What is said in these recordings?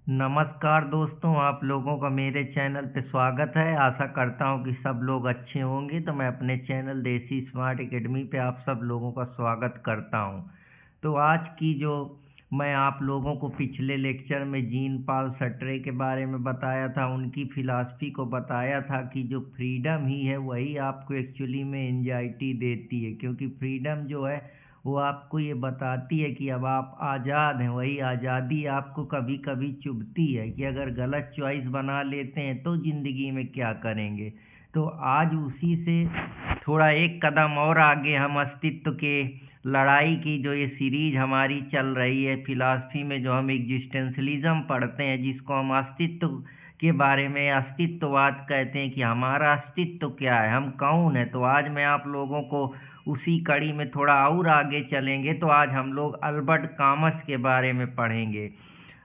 नमस्कार दोस्तों, आप लोगों का मेरे चैनल पे स्वागत है। आशा करता हूँ कि सब लोग अच्छे होंगे। तो मैं अपने चैनल देसी स्मार्ट एकेडमी पे आप सब लोगों का स्वागत करता हूँ। तो आज की जो मैं आप लोगों को पिछले लेक्चर में जीन पॉल सर्ट्रे के बारे में बताया था, उनकी फिलॉसफी को बताया था कि जो फ्रीडम ही है वही आपको एक्चुअली में एंजाइटी देती है, क्योंकि फ्रीडम जो है वो आपको ये बताती है कि अब आप आज़ाद हैं। वही आज़ादी आपको कभी कभी चुभती है कि अगर गलत चॉइस बना लेते हैं तो ज़िंदगी में क्या करेंगे। तो आज उसी से थोड़ा एक कदम और आगे हम अस्तित्व के लड़ाई की जो ये सीरीज हमारी चल रही है फिलॉसफी में, जो हम एग्जिस्टेंशलिज्म पढ़ते हैं, जिसको हम अस्तित्व के बारे में अस्तित्ववाद कहते हैं कि हमारा अस्तित्व क्या है, हम कौन है। तो आज मैं आप लोगों को उसी कड़ी में थोड़ा और आगे चलेंगे। तो आज हम लोग अल्बर्ट कामस के बारे में पढ़ेंगे।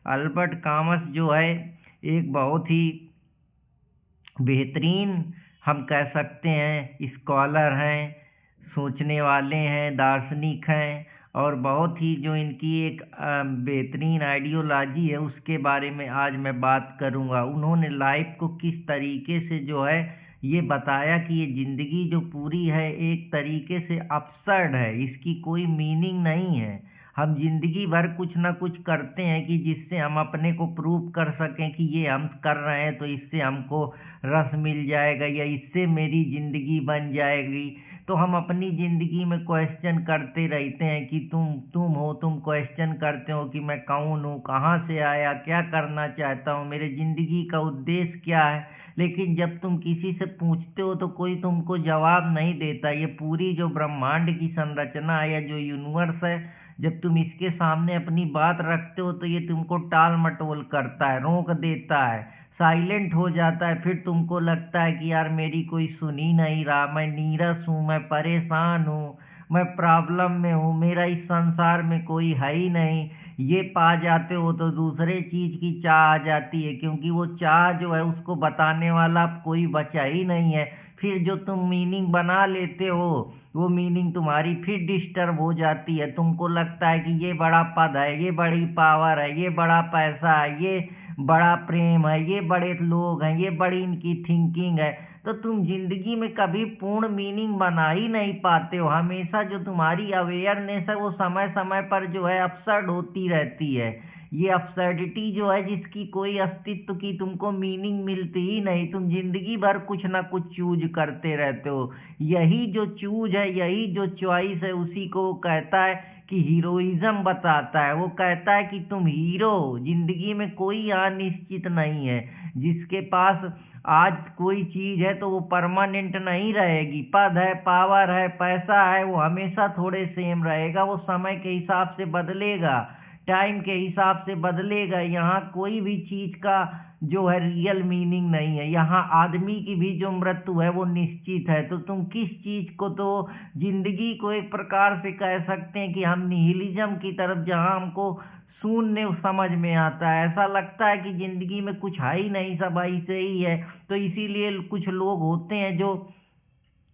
अल्बर्ट कामस जो है एक बहुत ही बेहतरीन, हम कह सकते हैं, स्कॉलर हैं, सोचने वाले हैं, दार्शनिक हैं, और बहुत ही जो इनकी एक बेहतरीन आइडियोलॉजी है उसके बारे में आज मैं बात करूंगा। उन्होंने लाइफ को किस तरीके से जो है ये बताया कि ये ज़िंदगी जो पूरी है एक तरीके से अपसर्ड है, इसकी कोई मीनिंग नहीं है। हम जिंदगी भर कुछ ना कुछ करते हैं कि जिससे हम अपने को प्रूव कर सकें कि ये हम कर रहे हैं तो इससे हमको रस मिल जाएगा या इससे मेरी ज़िंदगी बन जाएगी। तो हम अपनी ज़िंदगी में क्वेश्चन करते रहते हैं कि तुम क्वेश्चन करते हो कि मैं कौन हूँ, कहाँ से आया, क्या करना चाहता हूँ, मेरे ज़िंदगी का उद्देश्य क्या है। लेकिन जब तुम किसी से पूछते हो तो कोई तुमको जवाब नहीं देता। ये पूरी जो ब्रह्मांड की संरचना है या जो यूनिवर्स है, जब तुम इसके सामने अपनी बात रखते हो तो ये तुमको टाल मटोल करता है, रोक देता है, साइलेंट हो जाता है। फिर तुमको लगता है कि यार मेरी कोई सुन ही नहीं रहा, मैं नीरस हूँ, मैं परेशान हूँ, मैं प्रॉब्लम में हूँ, मेरा इस संसार में कोई है ही नहीं। ये पा जाते हो तो दूसरे चीज की चाह आ जाती है, क्योंकि वो चाह जो है उसको बताने वाला कोई बचा ही नहीं है। फिर जो तुम मीनिंग बना लेते हो वो मीनिंग तुम्हारी फिर डिस्टर्ब हो जाती है। तुमको लगता है कि ये बड़ा पद है, ये बड़ी पावर है, ये बड़ा पैसा है, ये बड़ा प्रेम है, ये बड़े लोग हैं, ये बड़ी इनकी थिंकिंग है। तो तुम जिंदगी में कभी पूर्ण मीनिंग बना ही नहीं पाते हो। हमेशा जो तुम्हारी अवेयरनेस है वो समय समय पर जो है अपसर्ड होती रहती है। ये अपसर्डिटी जो है जिसकी कोई अस्तित्व की तुमको मीनिंग मिलती ही नहीं। तुम जिंदगी भर कुछ ना कुछ चूज करते रहते हो। यही जो चूज है, यही जो चॉइस है, उसी को कहता है कि हीरोइज्म बताता है। वो कहता है कि तुम हीरो हो, जिंदगी में कोई अनिश्चित नहीं है। जिसके पास आज कोई चीज है तो वो परमानेंट नहीं रहेगी। पद है, पावर है, पैसा है, वो हमेशा थोड़े सेम रहेगा। वो समय के हिसाब से बदलेगा, टाइम के हिसाब से बदलेगा। यहाँ कोई भी चीज का जो है रियल मीनिंग नहीं है। यहाँ आदमी की भी जो मृत्यु है वो निश्चित है। तो तुम किस चीज को, तो जिंदगी को एक प्रकार से कह सकते हैं कि हम निहिलिज्म की तरफ, जहाँ हमको शून्य समझ में आता है, ऐसा लगता है कि जिंदगी में कुछ है ही नहीं, सब ऐसे ही है। तो इसीलिए कुछ लोग होते हैं जो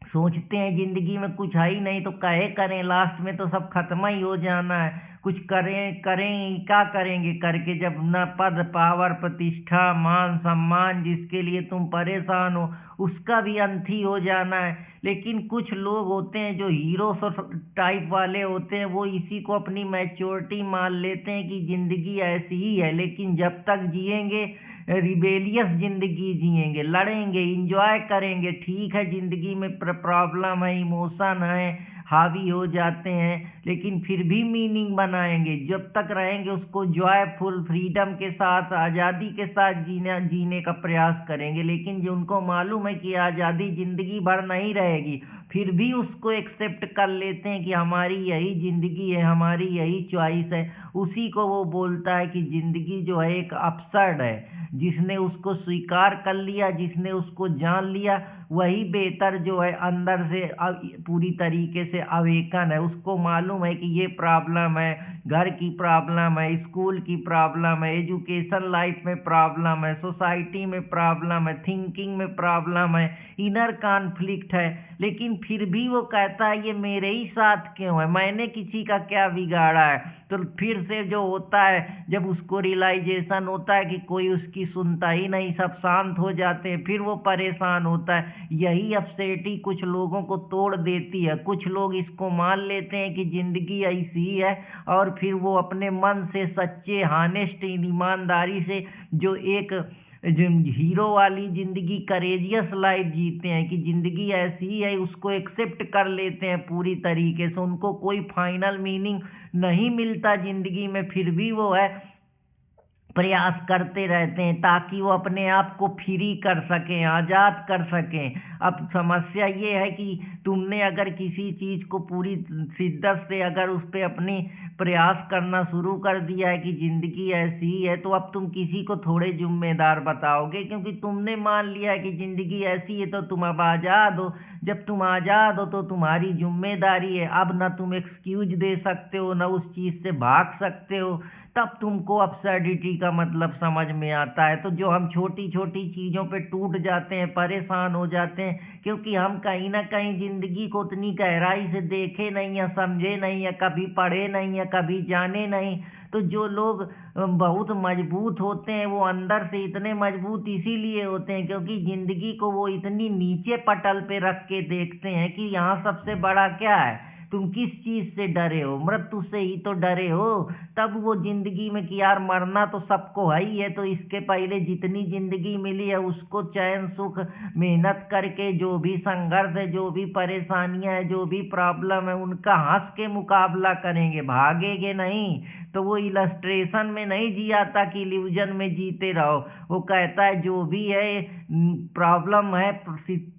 सोचते हैं जिंदगी में कुछ है ही नहीं तो कहे करें, लास्ट में तो सब खत्म ही हो जाना है। कुछ करें करें क्या करेंगे करके, जब न पद, पावर, प्रतिष्ठा, मान, सम्मान जिसके लिए तुम परेशान हो उसका भी अंत ही हो जाना है। लेकिन कुछ लोग होते हैं जो हीरो टाइप वाले होते हैं, वो इसी को अपनी मैच्योरिटी मान लेते हैं कि जिंदगी ऐसी ही है। लेकिन जब तक जिएंगे रिबेलियस जिंदगी जिएंगे, लड़ेंगे, इंजॉय करेंगे। ठीक है, जिंदगी में प्रॉब्लम है, इमोशन है, हावी हो जाते हैं, लेकिन फिर भी मीनिंग बनाएंगे। जब तक रहेंगे उसको जॉयफुल, फ्रीडम के साथ, आज़ादी के साथ जीने का प्रयास करेंगे। लेकिन जो उनको मालूम है कि आज़ादी जिंदगी भर नहीं रहेगी, फिर भी उसको एक्सेप्ट कर लेते हैं कि हमारी यही जिंदगी है, हमारी यही चॉइस है। उसी को वो बोलता है कि जिंदगी जो है एक अपसर्ड है। जिसने उसको स्वीकार कर लिया, जिसने उसको जान लिया, वही बेहतर जो है अंदर से पूरी तरीके से अवेकन है। उसको मालूम है कि ये प्रॉब्लम है, घर की प्रॉब्लम है, स्कूल की प्रॉब्लम है, एजुकेशन लाइफ में प्रॉब्लम है, सोसाइटी में प्रॉब्लम है, थिंकिंग में प्रॉब्लम है, इनर कॉन्फ्लिक्ट है। लेकिन फिर भी वो कहता है ये मेरे ही साथ क्यों है, मैंने किसी का क्या बिगाड़ा है। तो फिर से जो होता है, जब उसको रियलाइजेशन होता है कि कोई उसकी सुनता ही नहीं, सब शांत हो जाते हैं, फिर वो परेशान होता है। यही अपसेटी कुछ लोगों को तोड़ देती है। कुछ लोग इसको मान लेते हैं कि जिंदगी ऐसी ही है, और फिर वो अपने मन से सच्चे हानेस्ट ईमानदारी से जो एक हीरो वाली जिंदगी, करेजियस लाइफ जीते हैं कि जिंदगी ऐसी ही है, उसको एक्सेप्ट कर लेते हैं पूरी तरीके से। उनको कोई फाइनल मीनिंग नहीं मिलता जिंदगी में, फिर भी वो है प्रयास करते रहते हैं ताकि वो अपने आप को फ्री कर सकें, आज़ाद कर सकें। अब समस्या ये है कि तुमने अगर किसी चीज़ को पूरी शिद्दत से अगर उस पर अपनी प्रयास करना शुरू कर दिया है कि ज़िंदगी ऐसी ही है, तो अब तुम किसी को थोड़े जिम्मेदार बताओगे, क्योंकि तुमने मान लिया है कि ज़िंदगी ऐसी है, तो तुम अब आज़ाद हो। जब तुम आज़ाद हो तो तुम्हारी जिम्मेदारी है। अब ना तुम एक्सक्यूज दे सकते हो, ना उस चीज़ से भाग सकते हो। तब तुमको अपसर्डिटी का मतलब समझ में आता है। तो जो हम छोटी छोटी चीज़ों पे टूट जाते हैं, परेशान हो जाते हैं, क्योंकि हम कहीं ना कहीं ज़िंदगी को उतनी गहराई से देखे नहीं या समझे नहीं, या कभी पढ़े नहीं, या कभी जाने नहीं। तो जो लोग बहुत मजबूत होते हैं, वो अंदर से इतने मजबूत इसीलिए होते हैं क्योंकि ज़िंदगी को वो इतनी नीचे पटल पे रख के देखते हैं कि यहाँ सबसे बड़ा क्या है। तुम किस चीज से डरे हो? मृत्यु से ही तो डरे हो। तब वो जिंदगी में कि यार मरना तो सबको है ही है, तो इसके पहले जितनी जिंदगी मिली है उसको चैन सुख मेहनत करके, जो भी संघर्ष है, जो भी परेशानियां है, जो भी प्रॉब्लम है, उनका हंस के मुकाबला करेंगे, भागेंगे नहीं। तो वो इलस्ट्रेशन में नहीं जिया था कि इल्यूजन में जीते रहो। वो कहता है जो भी है प्रॉब्लम है,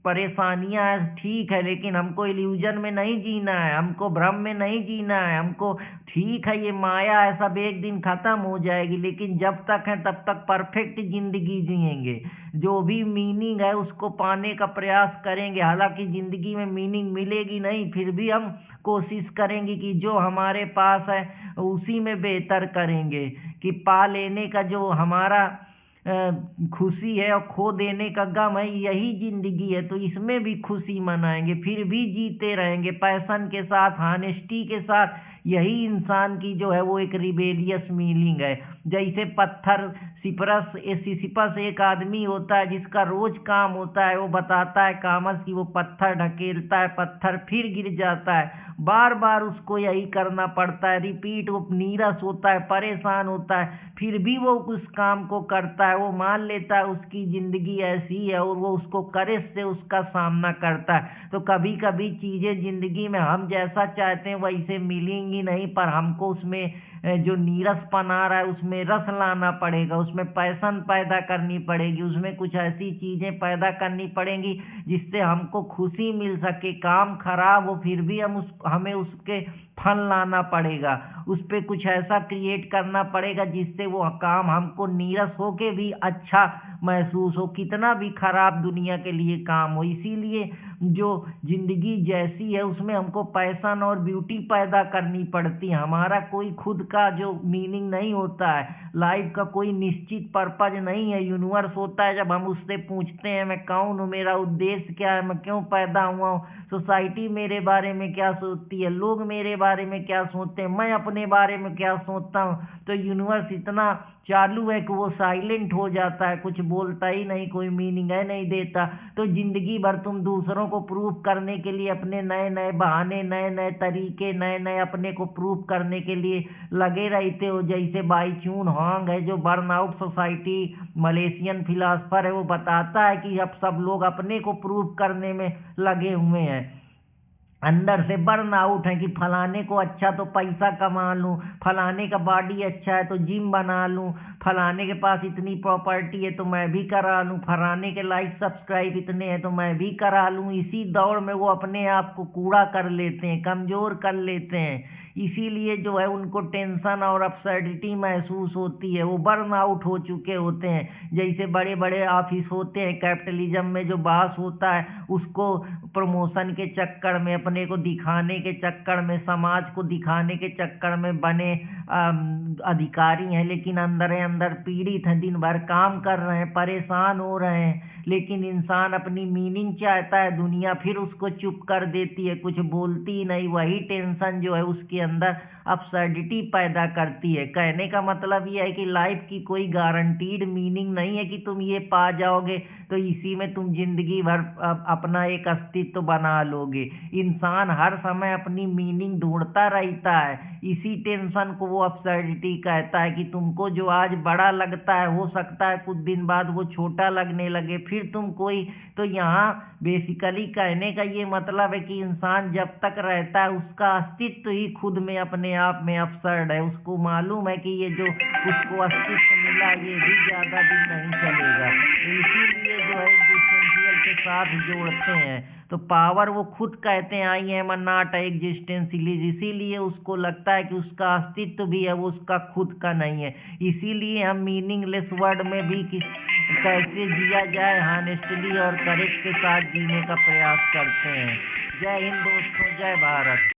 परेशानियां है, ठीक है, लेकिन हमको इल्यूजन में नहीं जीना है, हमको भ्रम में नहीं जीना है। हमको ठीक है, ये माया है, सब एक दिन खत्म हो जाएगी, लेकिन जब तक है तब तक परफेक्ट जिंदगी जिएंगे। जो भी मीनिंग है उसको पाने का प्रयास करेंगे। हालांकि जिंदगी में मीनिंग मिलेगी नहीं, फिर भी हम कोशिश करेंगे कि जो हमारे पास है उसी में बेहतर करेंगे, कि पा लेने का जो हमारा खुशी है और खो देने का गम है, यही जिंदगी है, तो इसमें भी खुशी मनाएंगे, फिर भी जीते रहेंगे पैशन के साथ, हानेस्टी के साथ। यही इंसान की जो है वो एक रिबेलियस मीनिंग है। जैसे पत्थर सिसिपस एक आदमी होता है जिसका रोज काम होता है, वो बताता है कामस की वो पत्थर ढकेलता है, पत्थर फिर गिर जाता है, बार बार उसको यही करना पड़ता है, रिपीट। वो नीरस होता है, परेशान होता है, फिर भी वो उस काम को करता है। वो मान लेता है उसकी जिंदगी ऐसी है और वो उसको करेज से उसका सामना करता है। तो कभी कभी चीजें जिंदगी में हम जैसा चाहते हैं वैसे मिलेंगी नहीं, पर हमको उसमें जो नीरसपन आ रहा है उसमें रस लाना पड़ेगा, उसमें पैशन पैदा करनी पड़ेगी, उसमें कुछ ऐसी चीजें पैदा करनी पड़ेंगी जिससे हमको खुशी मिल सके। काम खराब हो फिर भी हमें उसके फल लाना पड़ेगा, उस पर कुछ ऐसा क्रिएट करना पड़ेगा जिससे वो काम हमको नीरस होके भी अच्छा महसूस हो, कितना भी खराब दुनिया के लिए काम हो। इसीलिए जो जिंदगी जैसी है उसमें हमको पैशन और ब्यूटी पैदा करनी पड़ती है। हमारा कोई खुद का जो मीनिंग नहीं होता है, लाइफ का कोई निश्चित पर्पज नहीं है। यूनिवर्स होता है, जब हम उससे पूछते हैं मैं कौन हूँ, मेरा उद्देश्य क्या है, मैं क्यों पैदा हुआ हूँ, सोसाइटी मेरे बारे में क्या सोचती है, लोग मेरे बारे में क्या सोचते हैं, मैं अपने बारे में क्या सोचता हूँ, तो यूनिवर्स इतना चालू है कि वो साइलेंट हो जाता है, कुछ बोलता ही नहीं, कोई मीनिंग है नहीं देता। तो जिंदगी भर तुम दूसरों को प्रूव करने के लिए अपने नए नए बहाने, नए नए तरीके, नए नए अपने को प्रूव करने के लिए लगे रहते हो। जैसे बाई चून होंग है जो बर्नआउट सोसाइटी मलेशियन फिलासफर है, वो बताता है कि अब सब लोग अपने को प्रूव करने में लगे हुए हैं, अंदर से बर्न आउट है कि फलाने को अच्छा तो पैसा कमा लूं, फलाने का बॉडी अच्छा है तो जिम बना लूं, फलाने के पास इतनी प्रॉपर्टी है तो मैं भी करा लूं, फलाने के लाइक सब्सक्राइब इतने हैं तो मैं भी करा लूं। इसी दौड़ में वो अपने आप को कूड़ा कर लेते हैं, कमजोर कर लेते हैं। इसीलिए जो है उनको टेंशन और अपसर्डिटी महसूस होती है, वो बर्न आउट हो चुके होते हैं। जैसे बड़े बड़े ऑफिस होते हैं कैपिटलिज्म में, जो बॉस होता है उसको प्रमोशन के चक्कर में, अपने को दिखाने के चक्कर में, समाज को दिखाने के चक्कर में बने अधिकारी हैं, लेकिन अंदर अंदर पीड़ित हैं, दिन भर काम कर रहे हैं, परेशान हो रहे हैं, लेकिन इंसान अपनी मीनिंग चाहता है, दुनिया फिर उसको चुप कर देती है, कुछ बोलती ही नहीं। वही टेंशन जो है उसके अंदर अपसर्डिटी पैदा करती है। कहने का मतलब ये है कि लाइफ की कोई गारंटीड मीनिंग नहीं है कि तुम ये पा जाओगे तो इसी में तुम जिंदगी भर अपना एक अस्तित्व बना लोगे। इंसान हर समय अपनी मीनिंग ढूंढता रहता है। इसी टेंशन को वो अपसर्डिटी कहता है कि तुमको जो आज बड़ा लगता है हो सकता है कुछ दिन बाद वो छोटा लगने लगे, फिर तुम कोई। तो यहाँ बेसिकली कहने का ये मतलब है कि इंसान जब तक रहता है उसका अस्तित्व ही खुद में अपने आप में अपसर्ड है। उसको मालूम है कि ये जो उसको अस्तित्व मिला ये भी ज्यादा दिन नहीं चलेगा, तो इसीलिए जो है एग्जिस्टेंशियल के साथ जोड़ते हैं। तो पावर वो खुद कहते हैं आई एम नॉट एग्जिस्टेंशियलिस्ट, इसीलिए उसको लगता है कि उसका अस्तित्व भी है, वो उसका खुद का नहीं है। इसीलिए हम मीनिंगलेस वर्ड में भी कैसे जिया जाए हॉनेस्टली और करेक्ट के साथ जीने का प्रयास करते हैं। जय हिंद दोस्तों, जय भारत।